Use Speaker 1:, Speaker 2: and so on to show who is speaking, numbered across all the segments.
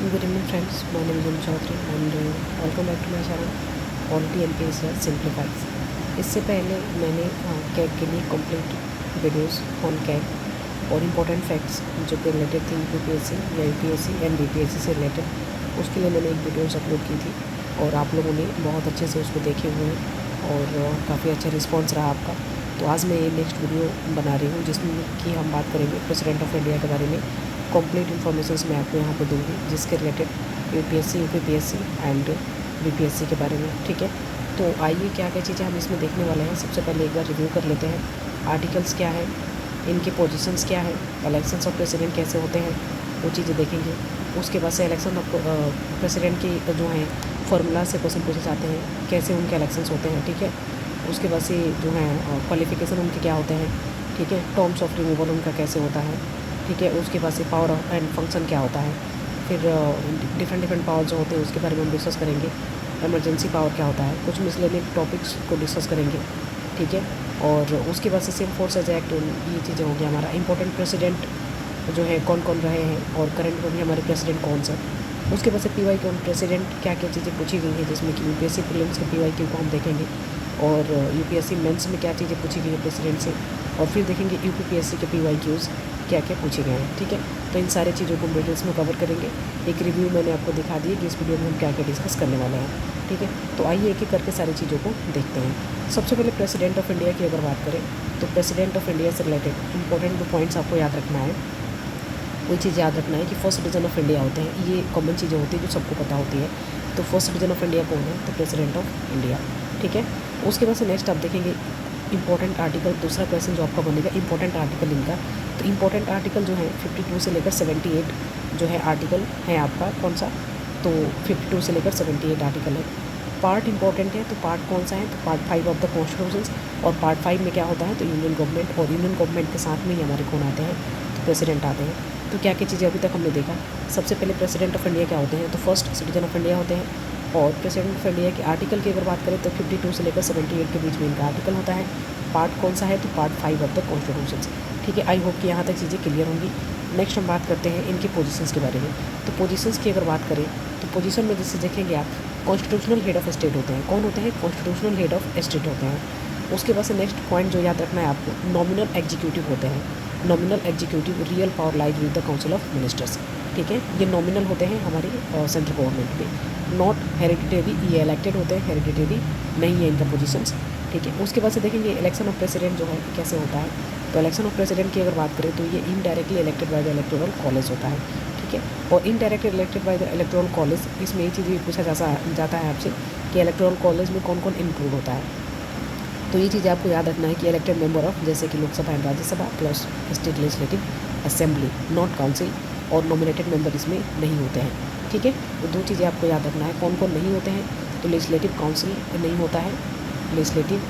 Speaker 1: Good evening friends, my name is Anu Chaudhary and welcome back to my channel Quality MPS Simplifies। इससे पहले मैंने CAG के लिए complete videos on CAG और important facts जो कि रिलेटेड थी यूपीएससी या यूपीएससी एंड बीपीएससी से रिलेटेड, उसके लिए मैंने एक वीडियोस अपलोड की थी और आप लोगों ने बहुत अच्छे से उसको देखे हुए हैं और काफ़ी अच्छा रिस्पॉन्स रहा आपका। तो आज मैं ये नेक्स्ट वीडियो बना रही हूँ जिसमें कि हम बात करेंगे प्रेसिडेंट ऑफ इंडिया के बारे में। कंप्लीट इन्फॉर्मेशन मैं आपको यहाँ पे दूँगी जिसके related UPSC UPPSC and BPSC के बारे में। ठीक है, तो आइए क्या क्या चीज़ें हम इसमें देखने वाले हैं। सबसे पहले एक बार रिव्यू कर लेते हैं। आर्टिकल्स क्या है, इनके पोजीशंस क्या है, इलेक्शंस ऑफ प्रेसिडेंट कैसे होते हैं, वो चीज़ें देखेंगे। उसके बाद से इलेक्शन ऑफ प्रेसिडेंट की जो है फार्मूला से क्वेश्चन पूछे जाते हैं, कैसे उनके इलेक्शंस होते हैं। ठीक है, उसके बाद से जो है क्वालिफिकेशन उनके क्या होते हैं। ठीक है, टर्म्स ऑफ रिमूवल उनका कैसे होता है। ठीक है, उसके बाद से पावर एंड फंक्शन क्या होता है। फिर डिफरेंट पावर जो होते हैं उसके बारे में हम डिस्कस करेंगे। इमरजेंसी पावर क्या होता है, कुछ मिसलेनियस टॉपिक्स को डिस्कस करेंगे। ठीक है, और उसके बाद से सिविल फोर्सेज एक्ट, ये चीज़ें होंगी। हमारा इंपॉर्टेंट प्रेसिडेंट जो है कौन कौन रहे हैं और करंट में भी हमारे प्रेसिडेंट कौन सा। उसके बाद से पीवाई क्यू प्रेसिडेंट क्या क्या चीज़ें पूछी गई हैं, जिसमें कि यूपीएससी प्रीलिम्स के पीवाई क्यू को हम देखेंगे और यूपीएससी मेंस में क्या चीज़ें पूछी गई है प्रेसिडेंट से, और फिर देखेंगे यूपीपीएससी के पीवाई क्यूज़ क्या क्या पूछे गए हैं। ठीक है, तो इन सारी चीज़ों को डिटेल्स में कवर करेंगे। एक रिव्यू मैंने आपको दिखा दी कि इस वीडियो में हम क्या क्या डिस्कस करने वाले हैं। ठीक है, तो आइए एक एक करके सारी चीज़ों को देखते हैं। सबसे पहले प्रेसिडेंट ऑफ इंडिया की अगर बात करें तो प्रेसिडेंट ऑफ इंडिया से रिलेटेड इंपॉर्टेंट जो पॉइंट्स आपको याद रखना है, वही चीज़ याद रखना है कि फर्स्ट सिटीजन ऑफ इंडिया होते हैं। ये कॉमन चीज़ें होती है जो सबको पता होती है। तो फर्स्ट सिटीजन ऑफ इंडिया कौन है, तो प्रेसिडेंट ऑफ इंडिया। ठीक है, उसके बाद से नेक्स्ट आप देखेंगे इंपॉर्टेंट आर्टिकल। दूसरा क्वेश्चन जो आपका बनेगा इंपॉर्टेंट आर्टिकल इनका। तो इंपॉर्टेंट आर्टिकल जो है 52 से लेकर 78 जो है आर्टिकल है आपका कौन सा, तो 52 से लेकर 78 आर्टिकल है। पार्ट इंपॉर्टेंट है, तो पार्ट कौन सा है, तो पार्ट 5 ऑफ द कॉन्स्टिट्यूशन। और पार्ट 5 में क्या होता है, तो यूनियन गवर्नमेंट, और यूनियन गवर्नमेंट के साथ में ही हमारे कौन आते हैं, तो प्रेसिडेंट आते हैं। तो क्या क्या चीज़ें अभी तक हमने देखा। सबसे पहले प्रेसिडेंट ऑफ इंडिया क्या होते हैं, तो फर्स्ट सिटीजन ऑफ इंडिया होते हैं। और प्रेसिडेंट ऑफ इंडिया के आर्टिकल की अगर बात करें तो 52 से लेकर 78 के बीच में इनका आर्टिकल होता है। पार्ट कौन सा है, तो पार्ट 5 ऑफ द कॉन्स्टिट्यूशन। ठीक है, आई होप कि यहाँ तक चीज़ें क्लियर होंगी। नेक्स्ट हम बात करते हैं इनकी पोजीशंस के बारे में। तो पोजीशंस की अगर बात करें तो पोजीशन में जैसे देखेंगे आप, कॉन्स्टिट्यूशनल हेड ऑफ स्टेट होते हैं। कौन होते हैं, कॉन्स्टिट्यूशनल हेड ऑफ स्टेट होते हैं। उसके बाद से नेक्स्ट पॉइंट जो याद रखना है आपको, नॉमिनल एग्जीक्यूटिव होते हैं। Nominal executive, real power lies with the council of ministers. ठीक है, ये नॉमिनल होते हैं हमारी सेंट्रल गवर्नमेंट में। नॉट हेरिडिटरी, ये इलेक्टेड होते हैं, हेरिडिटरी नहीं है इनका पोजीशंस। ठीक है, उसके बाद से देखेंगे इलेक्शन ऑफ प्रेसिडेंट जो है कैसे होता है। तो इलेक्शन ऑफ प्रेसिडेंट की अगर बात करें तो ये indirectly elected by the electoral college होता है। ठीक है, और indirectly elected by the electoral college, इसमें ये चीज़ भी पूछा जाता है आपसे कि इलेक्टोरल कॉलेज में कौन कौन इंक्लूड होता है। तो ये चीज़ें आपको याद रखना है कि इलेक्टेड मेंबर ऑफ, जैसे कि Lok Sabha and Rajya Sabha plus state legislative assembly, not council, और नॉमिनेटेड मेंबर इसमें नहीं होते हैं। ठीक है, तो दो चीज़ें आपको याद रखना है, कौन कौन नहीं होते हैं। तो लेजिस्लेटिव काउंसिल नहीं होता है, लेजिस्लेटिव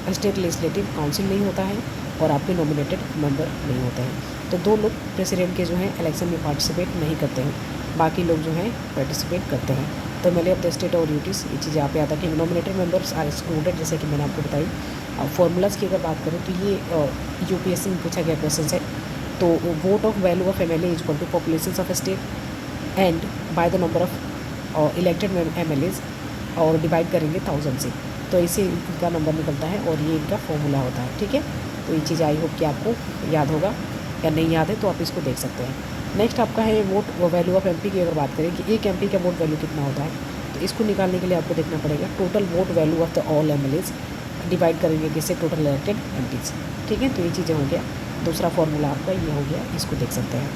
Speaker 1: स्टेट लेजिस्लेटिव काउंसिल नहीं होता है, और आपके नॉमिनेटेड मेंबर नहीं होते हैं। तो दो लोग प्रेसिडेंट के जो हैं इलेक्शन में पार्टिसिपेट नहीं करते हैं, बाकी लोग जो हैं पार्टिसिपेट करते हैं। तो मेले ऑफ द स्टेट और ड्यूटीज़, ये चीज़ें आप याद रखेंगे। नॉमिनेटेड मेंबर्स आर एक्सक्लूडेड, जैसे कि मैंने आपको बताई। फॉर्मूलाज़ की अगर बात करें तो ये यूपीएससी में पूछा गया क्वेश्चन है। तो vote of value of MLA is equal to population of state and by the number of elected MLAs, और डिवाइड करेंगे 1000 से, तो इसे इनका नंबर निकलता है और ये इनका फॉर्मूला होता है। ठीक है, तो ये चीज़ आई होप कि आपको याद होगा, या नहीं याद है तो आप इसको देख सकते हैं। नेक्स्ट आपका है वोट वैल्यू ऑफ एमपी की अगर बात करें कि एक एमपी का वोट वैल्यू कितना होता है, तो इसको निकालने के लिए आपको देखना पड़ेगा total vote value of the all MLAs, divide करेंगे किससे, टोटल इलेक्टेड एमपीज। ठीक है, तो ये चीज़ें हो गया। दूसरा फॉर्मूला आपका ये हो गया, इसको देख सकते हैं।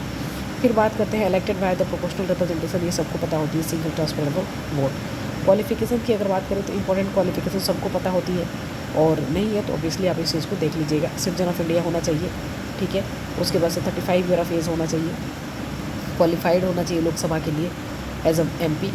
Speaker 1: फिर बात करते हैं elected by the proportional representation, ये सबको पता होती है, सिंगल ट्रांसफरेबल वोट। क्वालिफिकेशन की अगर बात करें तो इंपॉर्टेंट क्वालिफिकेशन सबको पता होती है, और नहीं है तो ऑब्वियसली आप इस चीज़ को देख लीजिएगा। सिटीजन ऑफ इंडिया होना चाहिए। ठीक है, उसके बाद से 35 ईयर ऑफ एज होना चाहिए, क्वालिफाइड होना चाहिए लोकसभा के लिए एज एमपी।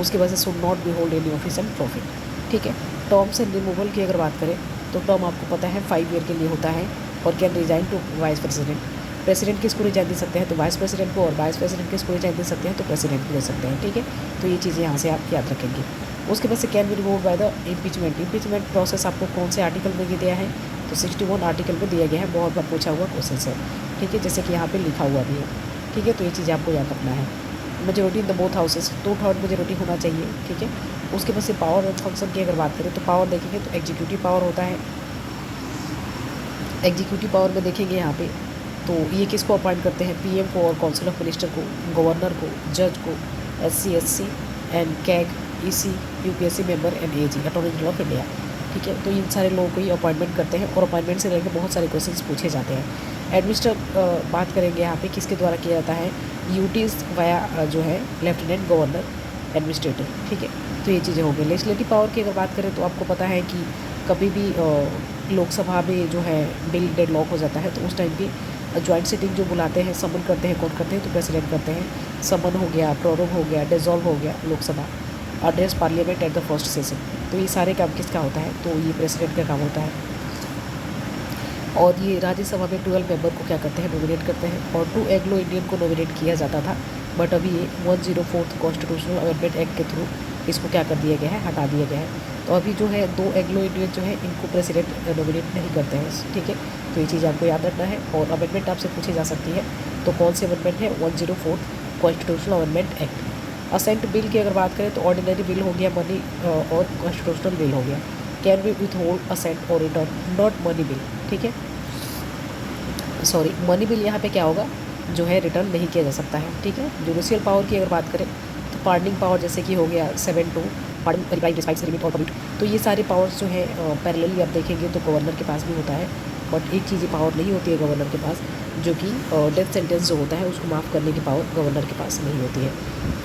Speaker 1: उसके बाद से should not be hold any office and profit. ठीक है, टर्म्स एंड रिमूवल की अगर बात करें तो टर्म आपको पता है 5 ईयर के लिए होता है, और can resign to vice president. President किसको रिजाइन दे सकते हैं, तो वाइस प्रेसिडेंट को, और वाइस प्रेसिडेंट किसको रिजाइन दे सकते हैं, तो प्रेसिडेंट को दे सकते हैं। ठीक है, तो ये चीज़ें यहाँ से आप याद रखेंगे। उसके बाद से can be remove by the impeachment. Impeachment process आपको कौन से आर्टिकल में दिया है, तो 61 आर्टिकल में दिया गया है, बहुत बार पूछा हुआ क्वेश्चन है। ठीक है, जैसे कि यहाँ पे लिखा हुआ भी है। ठीक है, तो ये चीज़ें आपको याद रखना है। Majority in the both houses, 2/3 majority होना चाहिए, ठीक है। उसके बाद से पावर ऑफ फंक्शन की अगर बात करें तो पावर देखेंगे तो एग्जीक्यूटिव पावर होता है। एग्जीक्यूटिव पावर में देखेंगे यहाँ पे तो ये किसको अपॉइंट करते हैं, पीएम को और काउंसिल ऑफ मिनिस्टर को, गवर्नर को, जज को, SC and CAG, EC, UPSC member and AG, attorney general of India, ठीक है। तो इन सारे लोगों को ही अपॉइंटमेंट करते हैं और अपॉइंटमेंट से रिलेटेड बहुत सारे क्वेश्चंस पूछे जाते हैं। एडमिनिस्टर बात करेंगे यहाँ पे किसके द्वारा किया जाता है, यूटीज वाया जो है लेफ्टिनेंट गवर्नर एडमिनिस्ट्रेटर, ठीक है। तो ये चीज़ें हो गई। लेजिस्लेटिव पावर की अगर बात करें तो आपको पता है कि कभी भी लोकसभा में जो है बिल डेडलॉक हो जाता है तो उस टाइम पे जॉइंट सिटिंग जो बुलाते हैं, समन करते हैं, कौन करते हैं, तो प्रेसिडेंट करते हैं। समन हो गया, प्रोरोग हो गया, डिसॉल्व हो गया Lok Sabha, address parliament at the first session, तो ये सारे काम किसका होता है, तो ये प्रेसिडेंट का काम होता है। और ये राज्यसभा में 12 मेंबर को क्या करते हैं, नॉमिनेट करते हैं। और 2 एंग्लो इंडियन को नॉमिनेट किया जाता था, बट अभी ये 104 कॉन्स्टिट्यूशनल अमेंडमेंट एक्ट के थ्रू इसको क्या कर दिया गया है, हटा दिया गया है। तो अभी जो है 2 एंग्लो इंडियन जो है इनको प्रेसिडेंट नॉमिनेट नहीं करते हैं, ठीक है। तो ये चीज़ आपको याद रखना है। और अमेंडमेंट आपसे पूछी जा सकती है, तो कौन सी अमेंडमेंट है, 104 constitutional amendment act. Assent bill की अगर बात करें तो ऑर्डिनरी बिल हो गया, मनी और कॉन्स्टिट्यूशनल बिल हो गया। Can be withhold assent और रिटर्न, नॉट मनी बिल, ठीक है। सॉरी, मनी बिल यहाँ पे क्या होगा, जो है रिटर्न नहीं किया जा सकता है, ठीक है। जुडिशियल पावर की अगर बात करें तो पार्डनिंग पावर जैसे कि हो गया 7(2) पार्डन रिप्लाई डिस्पाइट्स लिमिट और कमिट, तो ये सारे पावर्स जो है पैरेलली आप देखेंगे तो गवर्नर के पास भी होता है। बट एक चीज़ पावर नहीं होती है गवर्नर के पास, जो कि डेथ सेंटेंस जो होता है उसको माफ़ करने की पावर गवर्नर के पास नहीं होती है।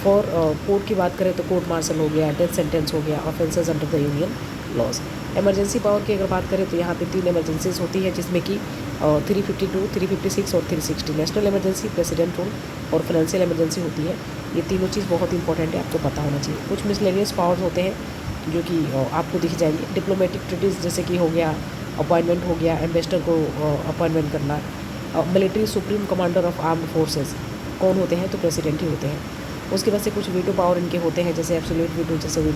Speaker 1: फॉर कोर्ट की बात करें तो कोर्ट मार्शल हो गया, डेथ सेंटेंस हो गया, offences under the union laws. Emergency power की अगर बात करें तो यहाँ पे 3 इमरजेंसीज होती है, जिसमें कि 352, 356 और 360। नेशनल इमरजेंसी, प्रेसिडेंट रूल और फाइनेंशियल इमरजेंसी होती है। ये तीनों चीज़ बहुत इंपॉर्टेंट है, आपको पता होना चाहिए। कुछ मिसलेनियस पावर्स होते हैं जो कि आपको दिख जाएंगे। डिप्लोमेटिक ट्रीटीज़ जैसे कि हो गया, अपॉइंटमेंट हो गया, एम्बेसडर को अपॉइंटमेंट करना। Military supreme commander of armed forces कौन होते हैं, तो प्रेसिडेंट ही होते हैं। उसके बाद से कुछ वीटो पावर इनके होते हैं, जैसे एब्सोल्यूट वीटो, जैसे वीटो